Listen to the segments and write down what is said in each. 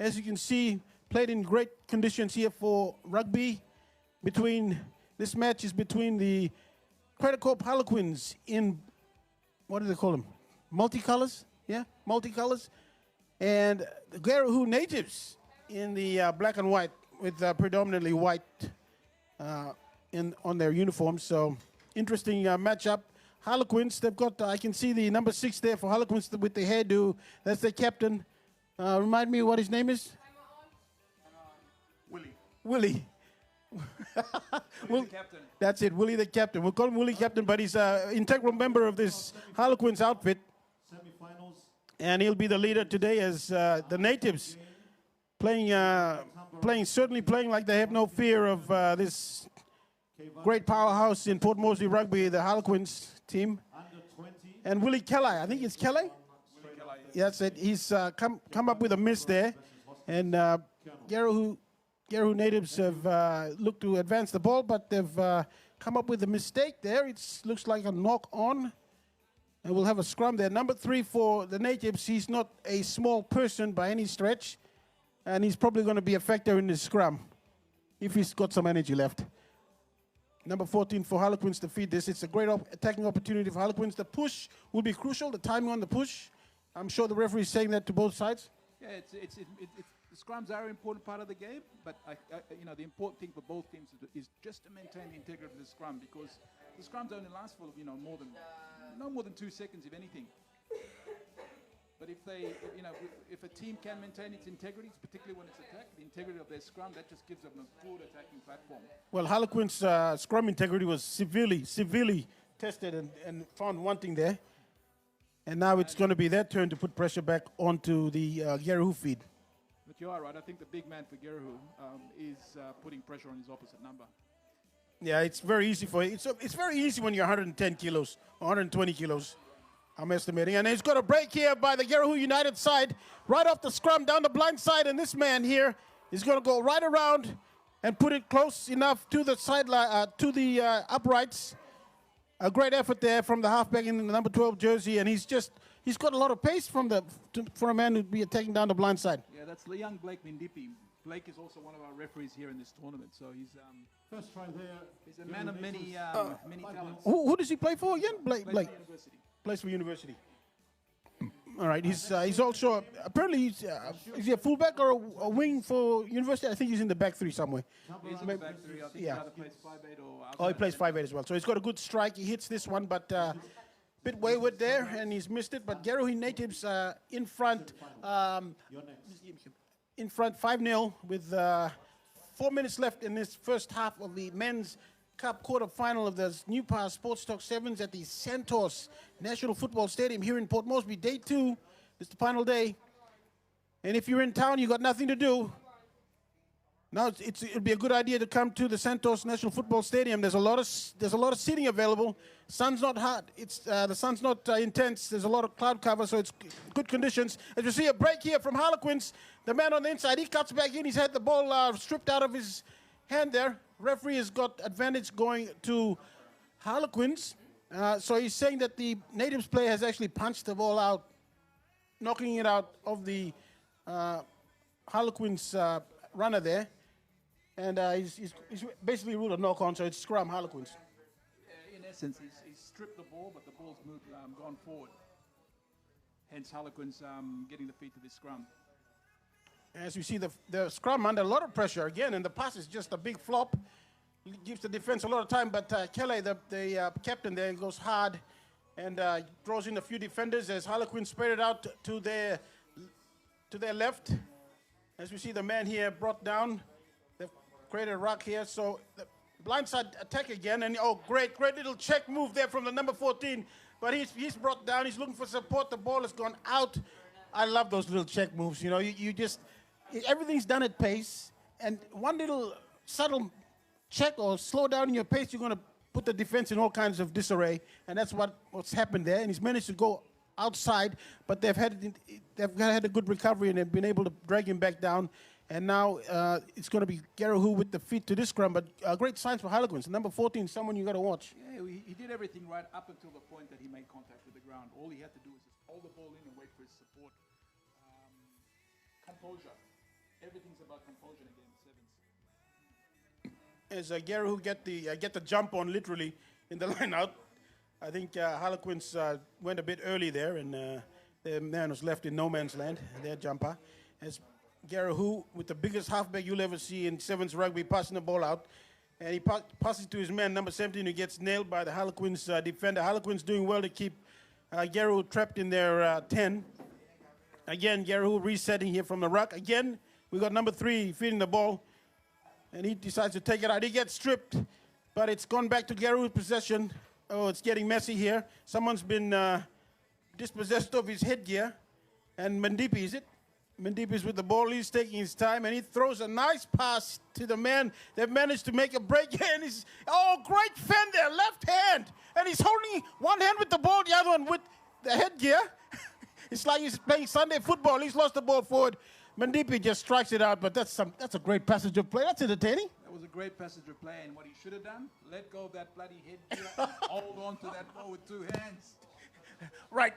as you can see, played in great conditions here for rugby. This match is between the Credicorp Harlequins in, what do they call them? Multicolors? Yeah, multicolors. And the Gerehu natives in the black and white with predominantly white on their uniforms. So interesting matchup. Harlequins, they've got, I can see the number 6 there for Harlequins with the hairdo. That's their captain. Remind me what his name is? Willie. Willie. Willie the captain. That's it, Willie the captain. We'll call him Willie captain, but he's an integral member of this Harlequins outfit. Semi-finals. And he'll be the leader today as the natives certainly playing like they have no fear of this great powerhouse in Port Moresby rugby, the Harlequins team. And Willie Kelly, I think it's Kelly? Yeah, that's it. He's come up with a miss there. And Gerehu natives have looked to advance the ball, but they've come up with a mistake there. It looks like a knock on. And we'll have a scrum there. Number 3 for the natives. He's not a small person by any stretch. And he's probably going to be a factor in this scrum if he's got some energy left. Number 14 for Harlequins to feed this. It's a great attacking opportunity for Harlequins. The push will be crucial, the timing on the push. I'm sure the referee is saying that to both sides. Yeah, the scrums are an important part of the game, but the important thing for both teams is just to maintain the integrity of the scrum, because the scrums only last for no more than 2 seconds, if anything. But if a team can maintain its integrity, particularly when it's attacked, the integrity of their scrum, that just gives them a good attacking platform. Well, Harlequins' scrum integrity was severely tested and found wanting there. And now it's going to be their turn to put pressure back onto the Gerehu feed. But you are right. I think the big man for Gerehu is putting pressure on his opposite number. Yeah, it's very easy for you. It's very easy when you're 110 kilos, 120 kilos. I'm estimating. And he's got a break here by the Gerehu United side, right off the scrum, down the blind side. And this man here is going to go right around and put it close enough to the sideline, to the uprights. A great effort there from the halfback in the number 12 jersey. And he's got a lot of pace for a man who'd be attacking down the blind side. Yeah, that's the young Blake Mindipi. Blake is also one of our referees here in this tournament. So he's First try there. He's a man of many talents. Who does he play for again? Blake. University. Plays for University. All right, he's also apparently is he a fullback or a wing for University? I think he's in the back 3 somewhere. He's in the back 3. I think he either plays 5'8" or outside. Oh, he plays 5'8" as well. So he's got a good strike. He hits this one, but bit wayward there, and he's missed it. But Gerehu natives in front 5-0 with 4 minutes left in this first half of the men's Cup quarter-final of the New Power Sports TOK Sevens at the Santos National Football Stadium here in Port Moresby. Day 2, it's the final day. And if you're in town, you got nothing to do. Now it'd be a good idea to come to the Santos National Football Stadium. There's a lot of seating available. Sun's not hot. The sun's not intense. There's a lot of cloud cover, so it's good conditions. As you see, a break here from Harlequins. The man on the inside, he cuts back in. He's had the ball stripped out of his hand there. Referee has got advantage going to Harlequins. So he's saying that the natives player has actually punched the ball out, knocking it out of the Harlequins runner there. And he's basically ruled a knock-on, so it's scrum Harlequins. In essence, he's stripped the ball, but the ball's moved, gone forward. Hence Harlequins getting the feed to this scrum. As you see, the scrum under a lot of pressure again, and the pass is just a big flop. It gives the defense a lot of time, but Kelly, the captain there, goes hard and draws in a few defenders as Harlequins spread it out to their left. As we see the man here brought down, they've created a rock here, so the blindside attack again, and great little check move there from the number 14, but he's brought down, he's looking for support, the ball has gone out. I love those little check moves, everything's done at pace, and one little subtle check or slow down in your pace, you're going to put the defense in all kinds of disarray, and that's what's happened there. And he's managed to go outside, but they've had a good recovery and they've been able to drag him back down. And now it's going to be Gerehu with the feet to this scrum, but great signs for Harlequins. Number 14, someone you got to watch. Yeah, he did everything right up until the point that he made contact with the ground. All he had to do was just hold the ball in and wait for his support. Composure. everything's about composure again, Sevens. As Gerehu get the jump on literally in the line out. I think Harlequins went a bit early there, and the man was left in no man's land, their jumper. As Gerehu, with the biggest halfback you'll ever see in Sevens rugby, passing the ball out. And he passes to his man, number 17, who gets nailed by the Harlequins defender. Harlequins doing well to keep Gerehu trapped in their 10. Again, Gerehu resetting here from the ruck. Again, we got number 3 feeding the ball. And he decides to take it out. He gets stripped, but it's gone back to Gerehu's possession. Oh, it's getting messy here. Someone's been dispossessed of his headgear. And Mandipi, is it? Mandipi is with the ball. He's taking his time, and he throws a nice pass to the man. They've managed to make a break here, and he's, oh, great fend there, left hand. And he's holding one hand with the ball, the other one with the headgear. It's like he's playing Sunday football. He's lost the ball forward. Mandipi just strikes it out, but that's a great passage of play. That's entertaining. That was a great passage of play, and what he should have done, let go of that bloody headgear and hold on to that ball with 2 hands. Right.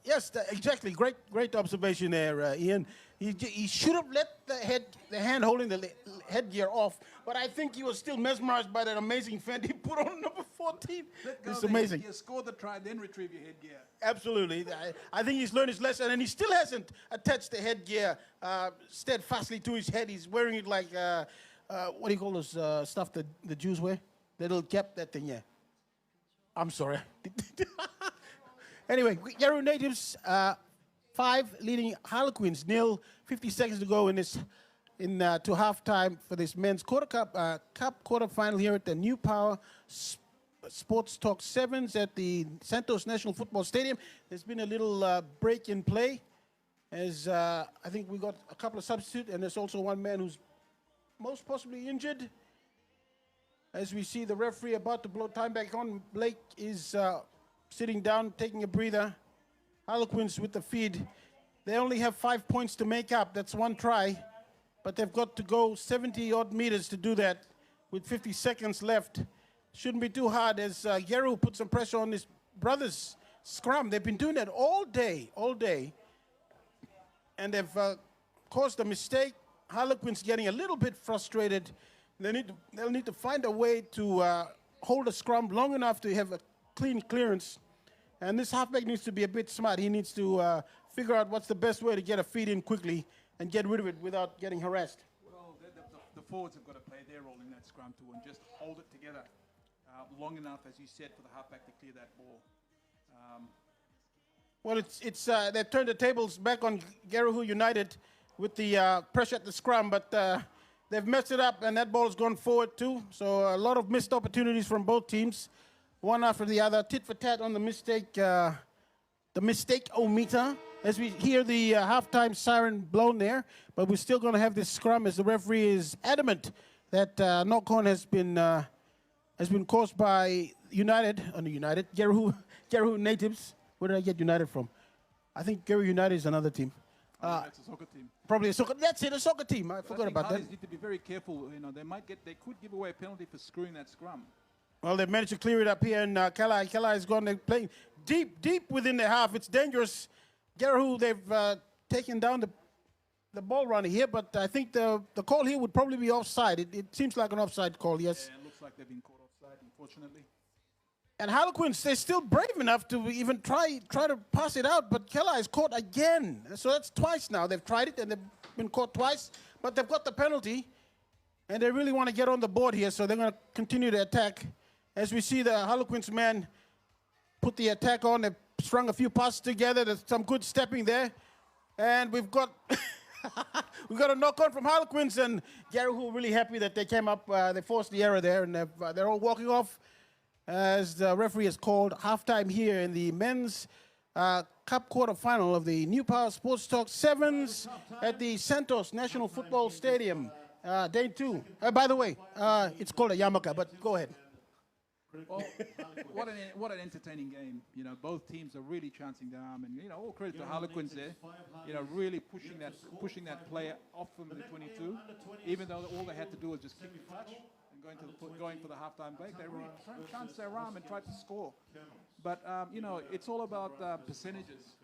Yes, exactly. Great observation there, Ian. He should have let the hand holding the headgear off, but I think he was still mesmerized by that amazing fend he put on number 14. It's amazing. Headgear, score the try, then retrieve your headgear. Absolutely. I think he's learned his lesson, and he still hasn't attached the headgear steadfastly to his head. He's wearing it like, what do you call those stuff that the Jews wear? The little cap, that thing, yeah. I'm sorry. Anyway, Gerehu natives 5 leading Harlequins 0. 50 seconds to go to halftime for this men's cup quarterfinal here at the New Power Sports TOK Sevens at the Santos National Football Stadium. There's been a little break in play, as I think we got a couple of substitutes, and there's also one man who's most possibly injured. As we see the referee about to blow time back on, Blake is sitting down, taking a breather. Harlequins with the feed. They only have 5 points to make up. That's 1 try. But they've got to go 70-odd meters to do that with 50 seconds left. Shouldn't be too hard as Gerehu put some pressure on his brothers' scrum. They've been doing that all day. And they've caused a mistake. Harlequins getting a little bit frustrated. They'll need to find a way to hold a scrum long enough to have a clean clearance. And this halfback needs to be a bit smart. He needs to figure out what's the best way to get a feed in quickly and get rid of it without getting harassed. Well, the forwards have got to play their role in that scrum too and just hold it together long enough, as you said, for the halfback to clear that ball. Well, they've turned the tables back on Gerehu United with the pressure at the scrum, but they've messed it up, and that ball has gone forward too. So a lot of missed opportunities from both teams, one after the other. Tit for tat on the mistake-o-meter, as we hear the halftime siren blown there. But we're still going to have this scrum, as the referee is adamant that knock-on has been caused by Gerehu natives. Where did I get United from? I think Gerehu United is another team. That's a soccer team. Probably a soccer. That's it, a soccer team. I forgot about that. Harleys need to be very careful. You know, they could give away a penalty for screwing that scrum. Well, they've managed to clear it up here, and Kala has gone. They're playing deep within the half. It's dangerous. Gerehu, they've taken down the ball runner here, but I think the call here would probably be offside. It seems like an offside call, yes. Yeah, it looks like they've been caught offside, unfortunately. And Harlequins, they're still brave enough to even try to pass it out, but Kala is caught again. So that's twice now. They've tried it, and they've been caught twice, but they've got the penalty, and they really want to get on the board here, so they're going to continue to attack. As we see the Harlequins man put the attack on, they've strung a few passes together. There's some good stepping there, and we've got a knock-on from Harlequins, and Gerehu really happy that they came up. They forced the error there, and they're all walking off as the referee has called halftime here in the men's cup quarterfinal of the New Power Sports TOK Sevens at the Santos National Football Stadium. Day 2. By the way, it's called a yarmulke, but go ahead. Well, what an entertaining game. You know, both teams are really chancing their arm, and you know, all credit to Harlequins there. You know, really pushing that player off from the 22, even though all they had to do was just kick the touch and going for the halftime break. They really chanced their arm and tried to score. But, you know, it's all about percentages.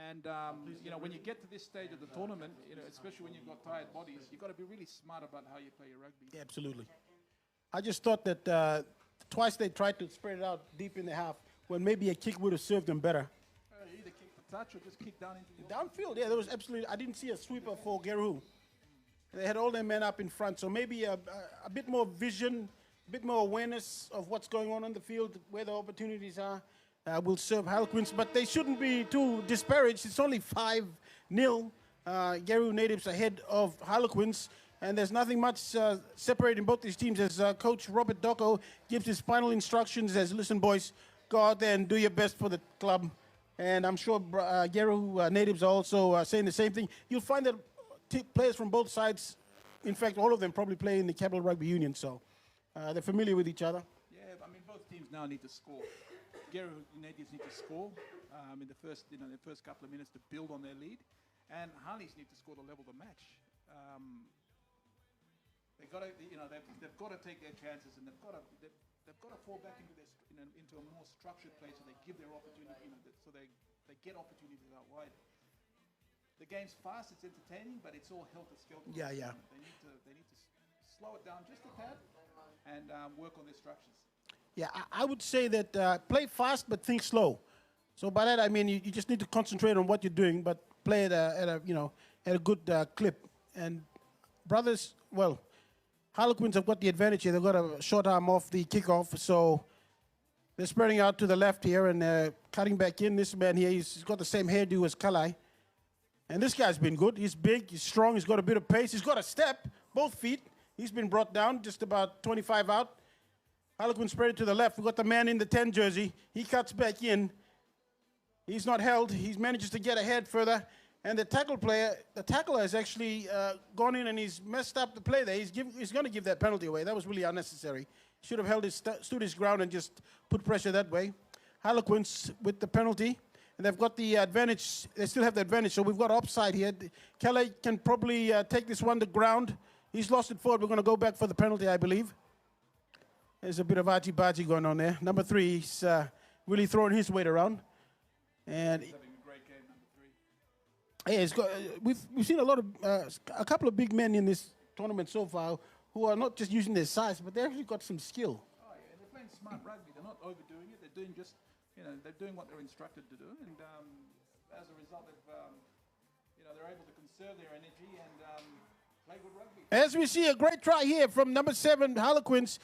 And, you know, when you get to this stage of the tournament, you know, especially when you've got tired bodies, you've got to be really smart about how you play your rugby. Yeah, absolutely. I just thought that twice they tried to spread it out deep in the half when maybe a kick would have served them better. Either kick for touch or just kick down into the Downfield, yeah, there was absolutely, I didn't see a sweeper for Gerehu. They had all their men up in front, so maybe a bit more vision, a bit more awareness of what's going on the field, where the opportunities are, will serve Harlequins, but they shouldn't be too disparaged. It's only 5-0. Gerehu natives ahead of Harlequins, and there's nothing much separating both these teams as Coach Robert Doko gives his final instructions as, listen, boys, go out there and do your best for the club. And I'm sure Gerehu natives are also saying the same thing. You'll find that players from both sides, in fact, all of them probably play in the Capital Rugby Union, so they're familiar with each other. Yeah, I mean, both teams now need to score. Gerehu natives need to score in the first, you know, the first couple of minutes to build on their lead, and Harleys need to score to level the match. They've got to, you know, they've got to take their chances, and they've got to fall back into their, into a more structured play, so they give their opportunity, you know, so they get opportunities out wide. The game's fast, it's entertaining, but it's all helter-skelter. Yeah, yeah. They need to slow it down just a tad and work on their structures. Yeah, I would say that play fast but think slow. So by that I mean you just need to concentrate on what you're doing, but play at a good clip. And brothers, well, Harlequins have got the advantage here. They've got a short arm off the kickoff, so they're spreading out to the left here and cutting back in. This man here, he's got the same hairdo as Kalai. And this guy's been good. He's big, he's strong, he's got a bit of pace. He's got a step, both feet. He's been brought down, just about 25 out. Harlequin spread it to the left. We've got the man in the 10 jersey. He cuts back in. He's not held. He manages to get ahead further. And the tackler has actually gone in and he's messed up the play there. He's going to give that penalty away. That was really unnecessary. Should have held stood his ground and just put pressure that way. Harlequins with the penalty. And they've got the advantage. They still have the advantage. So we've got offside here. Kelly can probably take this one to ground. He's lost it forward. We're going to go back for the penalty, I believe. There's a bit of argy-bargy going on there. Number 3, he's really throwing his weight around. And He's having a great game, number 3. yeah, it's got, we've seen a couple of big men in this tournament so far who are not just using their size, but they've actually got some skill. Oh yeah, they're playing smart rugby. They're not overdoing it. They're doing just, you know, they're doing what they're instructed to do, and as a result, they're able to conserve their energy and play good rugby. As we see, a great try here from number 7, Harlequins.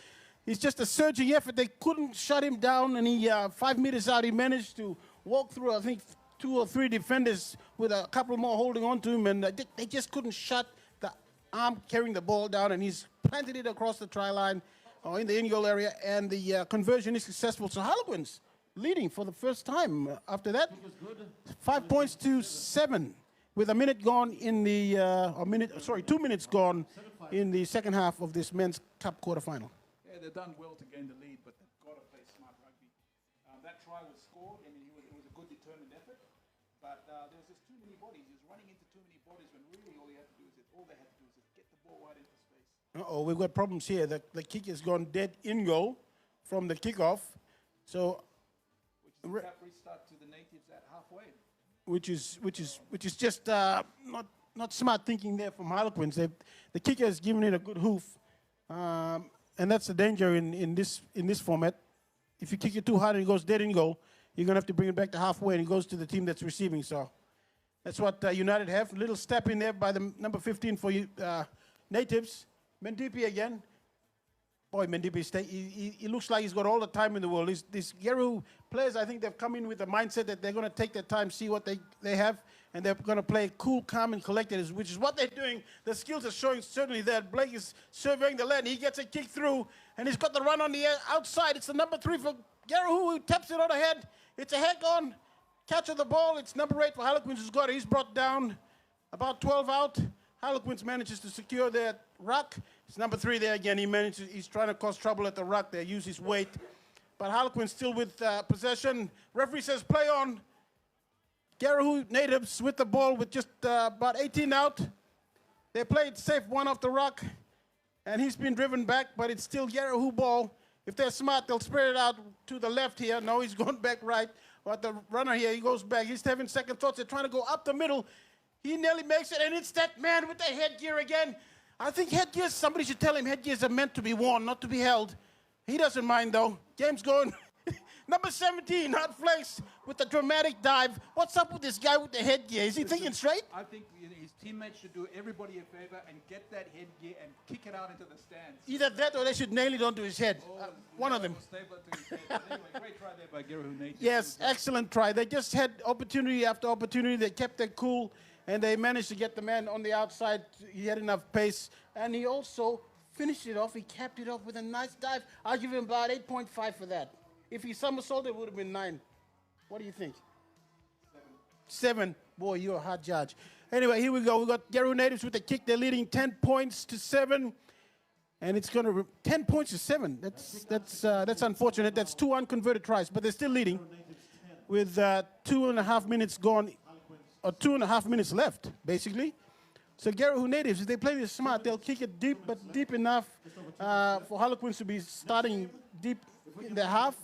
It's just a surging effort. They couldn't shut him down, and he 5 meters out, he managed to walk through, I think, 2 or 3 defenders with a couple more holding on to him, and they just couldn't shut the arm carrying the ball down, and he's planted it across the try line or in the in-goal area, and the conversion is successful. So Harlequins leading for the first time after that. 5 points to 7 with a minute gone in the, 2 minutes gone in the second half of this men's cup quarterfinal. Yeah, they've done well to gain the lead, but they've got to play smart rugby. That try was scored. I mean, it was a good, determined effort, but there was just too many bodies. He was running into too many bodies when really all they had to do is just get the ball right into space. Uh-oh, we've got problems here. The kick has gone dead in goal from the kickoff. So, Which is a cap restart to the natives at halfway. which is just not smart thinking there from Harlequins. The kicker has given it a good hoof, and that's the danger in this format. If you kick it too hard and it goes dead in goal, you're gonna have to bring it back to halfway, and it goes to the team that's receiving. So that's what United have. Little step in there by the number 15 for natives. Mendipi again. Boy, Mendipi, he looks like he's got all the time in the world. These Gerehu players, I think they've come in with the mindset that they're going to take their time, see what they have, and they're going to play cool, calm, and collected, which is what they're doing. The skills are showing certainly that. Blake is surveying the land. He gets a kick through, and he's got the run on the outside. It's the number 3 for Gerehu, who taps it on ahead. It's a head-on catch of the ball. It's number 8 for Harlequins, who's got it. He's brought down about 12 out. Harlequins manages to secure their ruck. It's number 3 there again. He's trying to cause trouble at the ruck there, use his weight. But Harlequins still with possession. Referee says play on. Gerehu natives with the ball with just about 18 out. They played safe one off the ruck. And he's been driven back, but it's still Gerehu ball. If they're smart, they'll spread it out to the left here. No, he's going back right. But the runner here, he goes back. He's having second thoughts. They're trying to go up the middle. He nearly makes it, and it's that man with the headgear again. I think headgears, somebody should tell him headgears are meant to be worn, not to be held. He doesn't mind, though. Game's going. Number 17, Hot Flakes with a dramatic dive. What's up with this guy with the headgear? Is he thinking straight? I think his teammates should do everybody a favor and get that headgear and kick it out into the stands. Either that or they should nail it onto his head. One of them. Staple it to his head. But anyway, great try there by Gerehu Natives. Yes, excellent try. They just had opportunity after opportunity. They kept their cool, and they managed to get the man on the outside. He had enough pace, and he also finished it off. He capped it off with a nice dive. I'll give him about 8.5 for that. If he somersaulted, it would have been 9. What do you think? 7. Boy, you're a hard judge. Anyway, here we go. We got Gerehu Natives with the kick. They're leading 10 points to 7. And it's going to 10 points to 7. That's unfortunate. That's 2 unconverted tries, but they're still leading with 2.5 minutes gone, or 2.5 minutes left, basically. So Gerehu Natives, if they play this smart, they'll kick it deep, but deep enough for Harlequins to be starting deep in the half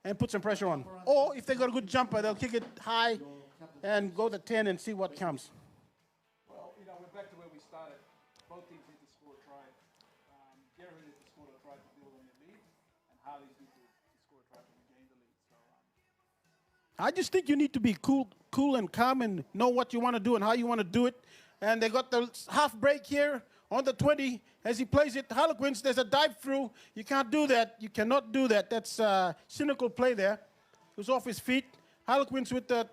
and put some pressure on. Or if they got a good jumper, they'll kick it high and go to 10 and see what comes. Well, we're back to where we started. Both teams need to score a try. Gerehu needs to score a try to build on their lead, and Harleys need to score a try to regain the lead. So, I just think you need to be cool and calm and know what you want to do and how you want to do it. And they got the half break here on the 20 as he plays it. Harlequins, there's a dive through. You can't do that. You cannot do that. That's a cynical play there. It was off his feet. Harlequins with the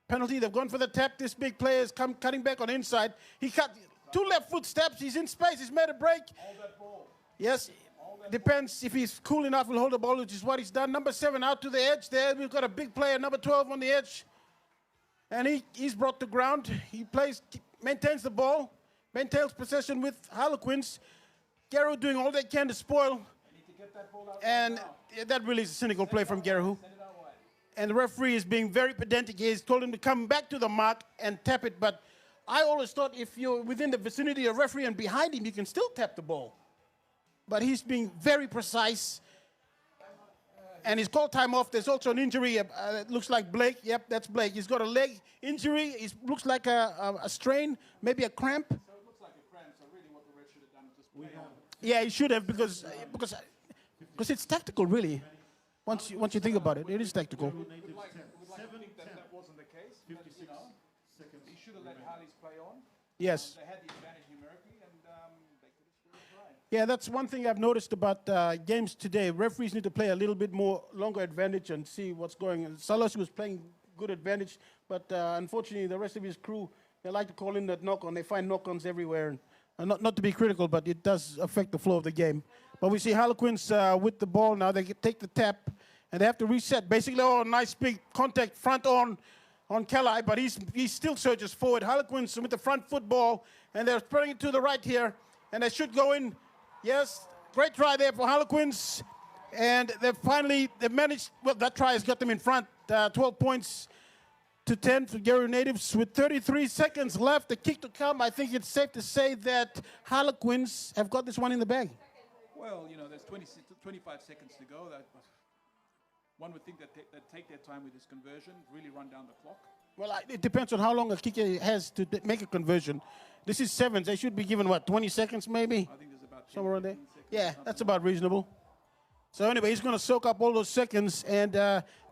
penalty. They've gone for the tap. This big player is cutting back on the inside. He cut 2 left foot steps. He's in space. He's made a break. hold that ball. Yes. Depends if he's cool enough, he'll hold the ball, which is what he's done. Number 7 out to the edge there. We've got a big player, number 12 on the edge. And he's brought to ground. He maintains the ball, maintains possession with Harlequins. Gerehu doing all they can to spoil. They need to get that ball out And right that really is a cynical play from Gerehu. Send it our way. And the referee is being very pedantic. He's told him to come back to the mark and tap it. But I always thought if you're within the vicinity of the referee and behind him, you can still tap the ball. But he's being very precise. And he's called time off. There's also an injury. It looks like Blake. Yep, that's Blake. He's got a leg injury. It looks like a strain, maybe a cramp. So it looks like a cramp. So really what the ref should have done is just play on. Yeah, he should have because it's tactical, really. Once you think about it, it is tactical. We'd like to think that wasn't the case. But, he should have let Harleys play on. Yes. They had the advantage numerically, and they could have scored a try. Yeah, that's one thing I've noticed about games today. Referees need to play a little bit more longer advantage and see what's going on. Salos was playing good advantage, but unfortunately the rest of his crew, they like to call in that knock-on. They find knock-ons everywhere. And not to be critical, but it does affect the flow of the game. But we see Harlequins with the ball now. They take the tap, and they have to reset. Basically, nice big contact front on Kelly, but he still surges forward. Harlequins with the front football, and they're spreading it to the right here, and they should go in. Yes, great try there for Harlequins. And they've managed, well, that try has got them in front. 12 points to 10 for Gerehu Natives with 33 seconds left. The kick to come. I think it's safe to say that Harlequins have got this one in the bag. Well, there's 25 seconds to go. One would think that they'd take their time with this conversion, really run down the clock. Well, it depends on how long a kicker has to make a conversion. This is Sevens. They should be given, 20 seconds maybe? I think there's about Somewhere around there? 15 seconds, Yeah, something that's about reasonable. So anyway, he's going to soak up all those seconds. And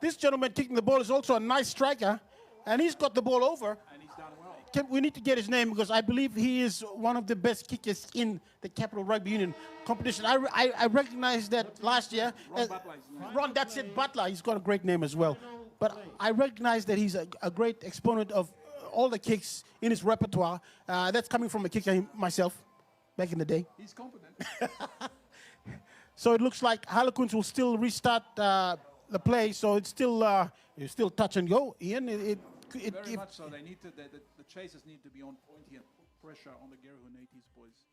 this gentleman kicking the ball is also a nice striker. And he's got the ball over. and he's done well. We need to get his name because I believe he is one of the best kickers in the Capital Rugby Union competition. I recognized that last year. Ron Butler is his name. Ron, that's it, Butler. He's got a great name as well. But I recognize that he's a great exponent of all the kicks in his repertoire. That's coming from a kicker myself back in the day. He's competent. So it looks like Harlequins will still restart the play. So it's still touch and go, Ian. Very much so. They need to. The chasers need to be on point here. Put pressure on the Gerehu Natives boys.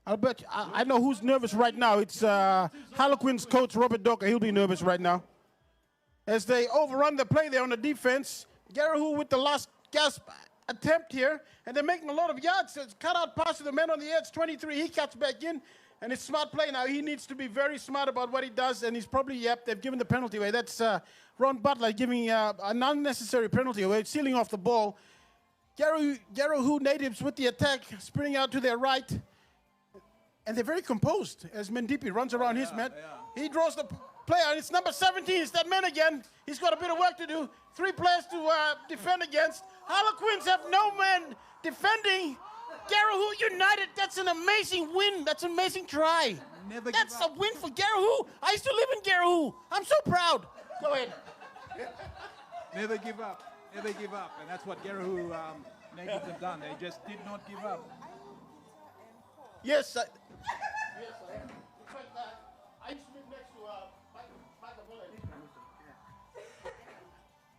I'll bet I know who's nervous right now. It's Harlequins coach Robert Docker. He'll be nervous right now. As they overrun the play there on the defense. Gerehu with the last gasp. attempt here, and they're making a lot of yards. It's cut out pass to the man on the edge, 23. He cuts back in, and it's smart play now. He needs to be very smart about what he does, and he's probably, they've given the penalty away. That's Ron Butler giving an unnecessary penalty away, sealing off the ball. Gerehu natives with the attack, sprinting out to their right, and they're very composed as Mendipi runs around his man. He draws the player, and it's number 17. It's that man again. He's got a bit of work to do. 3 players to defend against. Harlequins have no man defending. Gerehu United, that's an amazing win. That's an amazing try. That's a win for Gerehu. I used to live in Gerehu. I'm so proud. Go ahead. Never give up. Never give up. And that's what Gerehu natives have done. They just did not give up. Yes, I am. In fact, I used to live next to